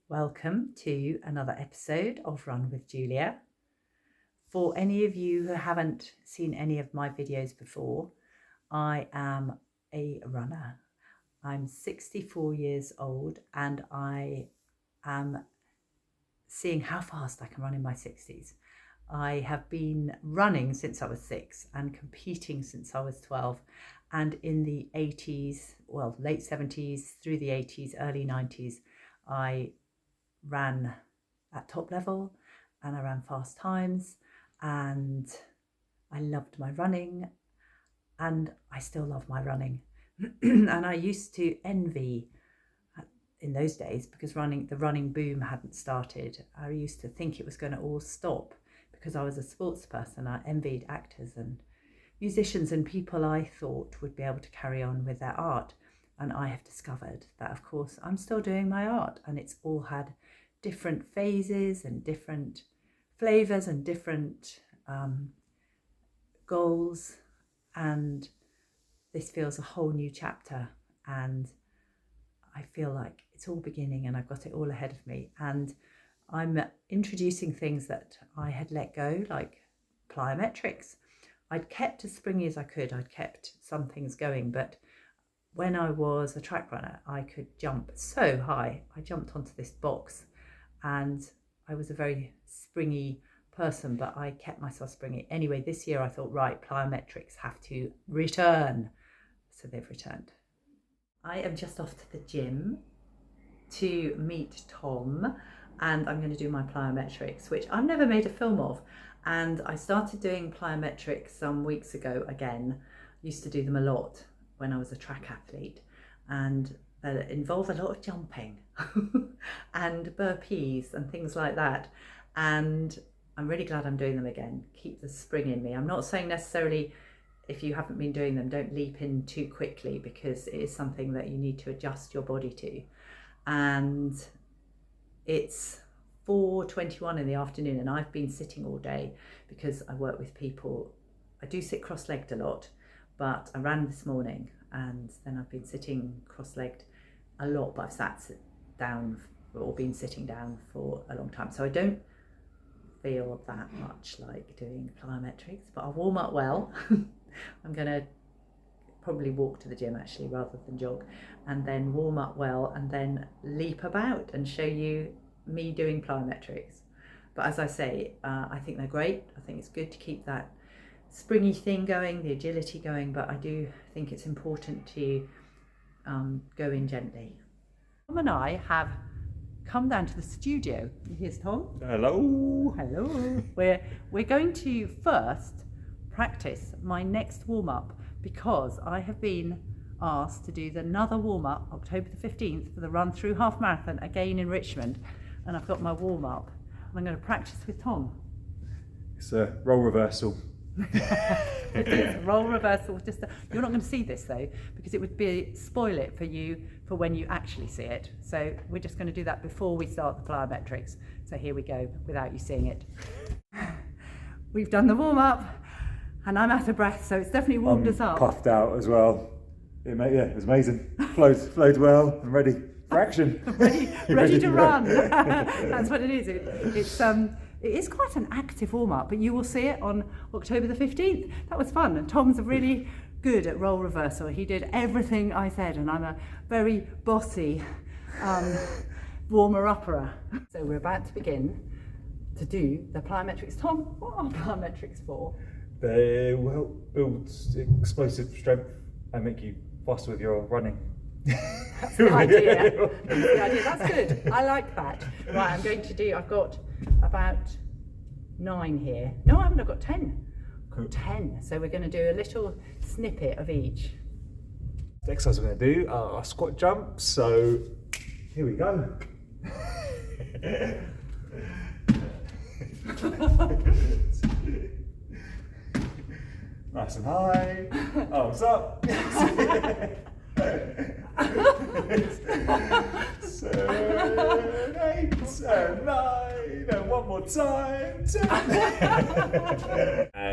Welcome to another episode of Run with Julia. For any of you who haven't seen any of my videos before, I am a runner. I'm 64 years old and I am seeing how fast I can run in my 60s. I have been running since I was 6 and competing since I was 12, and in the 80s, well, late 70s through the 80s, early 90s, I ran at top level and I ran fast times and I loved my running and I still love my running. And I used to envy in those days because the running boom hadn't started. I used to think it was going to all stop because I was a sports person. I envied actors and musicians and people I thought would be able to carry on with their art. And I have discovered that, of course, I'm still doing my art, and it's all had different phases and different flavors and different goals. And this feels a whole new chapter. And I feel like it's all beginning and I've got it all ahead of me. And I'm introducing things that I had let go, like plyometrics. I'd kept as springy as I could. I'd kept some things going, but when I was a track runner, I could jump so high. I jumped onto this box and I was a very springy person, but I kept myself springy. Anyway, this year I thought, right, plyometrics have to return. So they've returned. I am just off to the gym to meet Tom, and I'm going to do my plyometrics, which I've never made a film of. And I started doing plyometrics some weeks ago again. Used to do them a lot when I was a track athlete, and they involve a lot of jumping and burpees and things like that. And I'm really glad I'm doing them again. Keep the spring in me. I'm not saying necessarily if you haven't been doing them, don't leap in too quickly, because it is something that you need to adjust your body to. And it's 4:21 in the afternoon and I've been sitting all day because I work with people. I do sit cross-legged a lot, but I ran this morning and then I've been sitting cross-legged a lot, but I've sat down or been sitting down for a long time. So I don't feel that much like doing plyometrics, but I'll warm up well. I'm going to probably walk to the gym actually rather than jog, and then warm up well and then leap about and show you me doing plyometrics. But as I say, I think they're great. I think it's good to keep that springy thing going, the agility going, but I do think it's important to go in gently. Tom and I have come down to the studio. Here's Tom. Hello. Hello. We're going to first practice my next warm-up, because I have been asked to do another warm-up October the 15th for the Run Through Half Marathon again in Richmond, and I've got my warm-up and I'm going to practice with Tom. It's a role reversal. It is role reversal. You're not going to see this though, because it would spoil it for you for when you actually see it. So we're just going to do that before we start the plyometrics. So here we go, without you seeing it. We've done the warm-up and I'm out of breath, so it's definitely warmed us up. Puffed out as well. It was amazing. Flowed well and ready for action. ready to run. That's what it is. It is quite an active warm-up, but you will see it on October the 15th. That was fun, and Tom's really good at role reversal. He did everything I said, and I'm a very bossy warmer-upper. So we're about to begin to do the plyometrics. Tom, what are plyometrics for? They will help build explosive strength and make you faster with your running. That's the idea. That's good. I like that. Right, I've got about 9 here. No, I haven't. I've got 10. Cool. 10. So we're going to do a little snippet of each. The exercise we're going to do are squat jumps. So here we go. Nice and high. Arms up. 7, 8, and 9, and one more time. 10.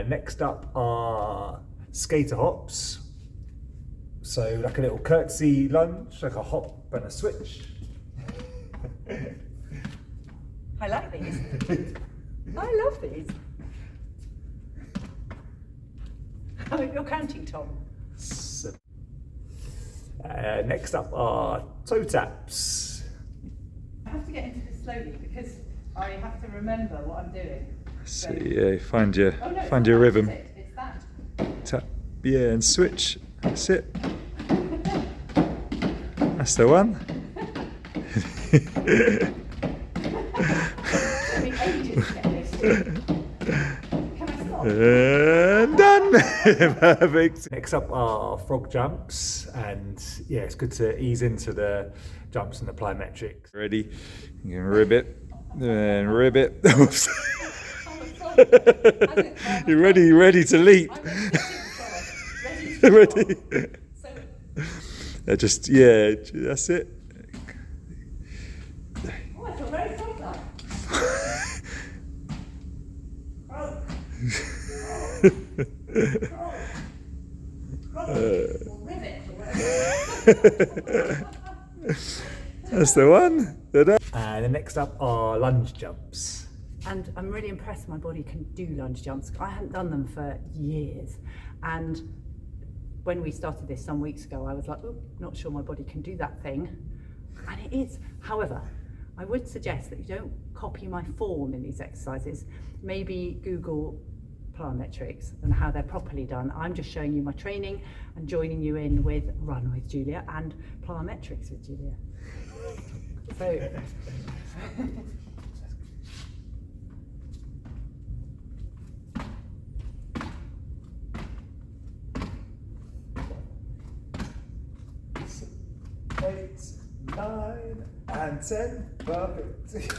Next up are skater hops. So like a little curtsy lunge, like a hop and a switch. I like these. I love these. Oh, you're counting, Tom. Next up are toe taps. I have to get into this slowly because I have to remember what I'm doing. So yeah, find your It's rhythm. It's that. Tap, yeah, and switch. That's it. That's the one. It took me ages to get this. Can I stop? And done. Perfect. Next up are frog jumps, and yeah, it's good to ease into the jumps and the plyometrics. Ready? You can ribbit and ribbit. You're ready to leap. Ready. Just yeah, that's it. Oh, I feel very frog-like. That's the one. And the next up are lunge jumps. And I'm really impressed my body can do lunge jumps. I hadn't done them for years. And when we started this some weeks ago, I was like, oh, not sure my body can do that thing. And it is. However, I would suggest that you don't copy my form in these exercises. Maybe Google plyometrics and how they're properly done. I'm just showing you my training and joining you in with Run with Julia and Plyometrics with Julia. So Eight, 9, and 10. Perfect.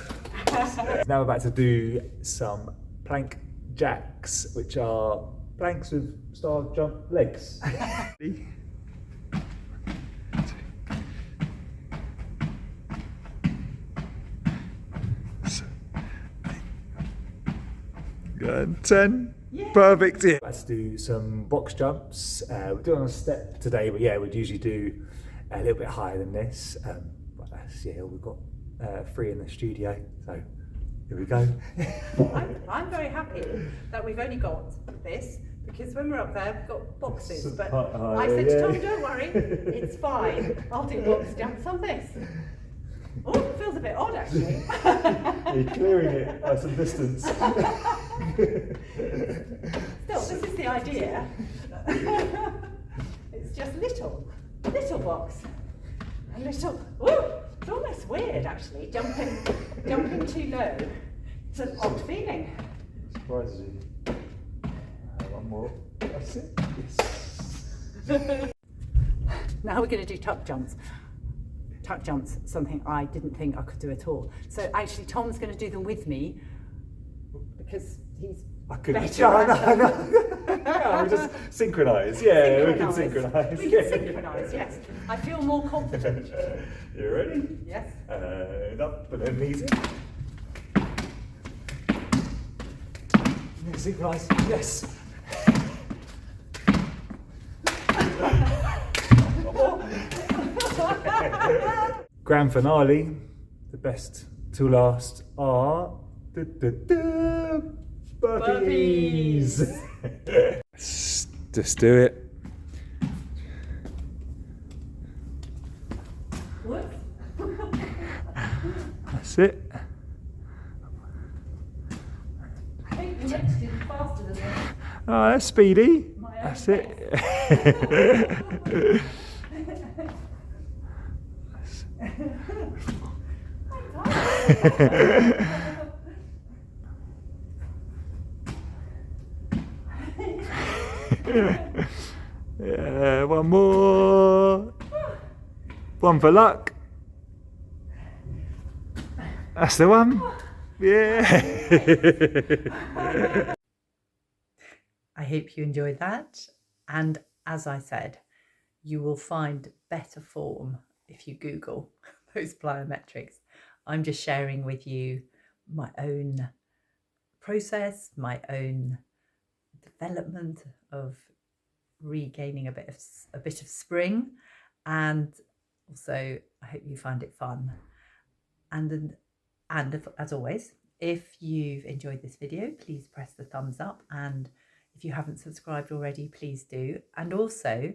Now we're about to do some plank jacks, which are planks with star jump legs. Good. 10. Yeah. Perfect. Yeah. Let's do some box jumps. We're doing a step today, but yeah, we'd usually do a little bit higher than this. But that's all we've got 3 in the studio. So here we go. I'm very happy that we've only got this because when we're up there, we've got boxes. But I said to Tom, don't worry, it's fine. I'll do box jumps on this. Oh, it feels a bit odd actually. You're clearing it by some distance. Still, this is the idea. It's just little box. A little, it's almost weird actually, jumping too low. It's an odd feeling. Surprises you. One more. That's it. Yes. Now we're going to do tuck jumps. Tuck jumps, something I didn't think I could do at all. So actually Tom's going to do them with me because he's better at them. Yeah, we just synchronise. Yeah, we can synchronise. We can synchronise, yes. I feel more confident. You ready? Yes. And up and then knees in. Synchronise. Yes. Grand finale, the best to last are burpees. Just do it. What? That's it. I think the next is faster than this. Oh, that's speedy. That's it. Yeah, one more. One for luck. That's the one. Yeah. I hope you enjoyed that. And as I said, you will find better form if you Google those plyometrics. I'm just sharing with you my own process, my own development of regaining a bit of spring, and also I hope you find it fun. And And as always, if you've enjoyed this video, please press the thumbs up, and if you haven't subscribed already, please do. And also,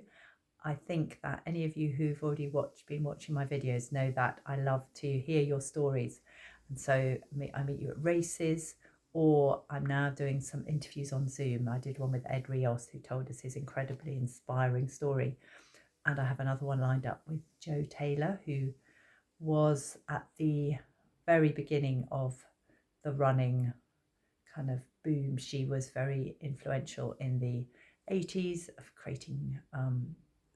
I think that any of you who've already been watching my videos know that I love to hear your stories. And so I meet you at races, or I'm now doing some interviews on Zoom. I did one with Ed Rios, who told us his incredibly inspiring story. And I have another one lined up with Joe Taylor, who was at the very beginning of the running kind of boom. She was very influential in the 80s of creating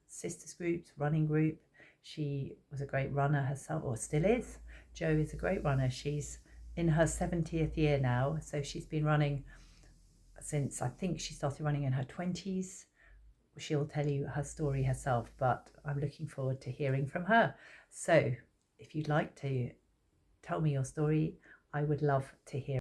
sisters groups, running group. She was a great runner herself, or still is. Jo is a great runner. She's in her 70th year now, so she's been running since, I think she started running in her 20s. She'll tell you her story herself, but I'm looking forward to hearing from her. So if you'd like to tell me your story, I would love to hear.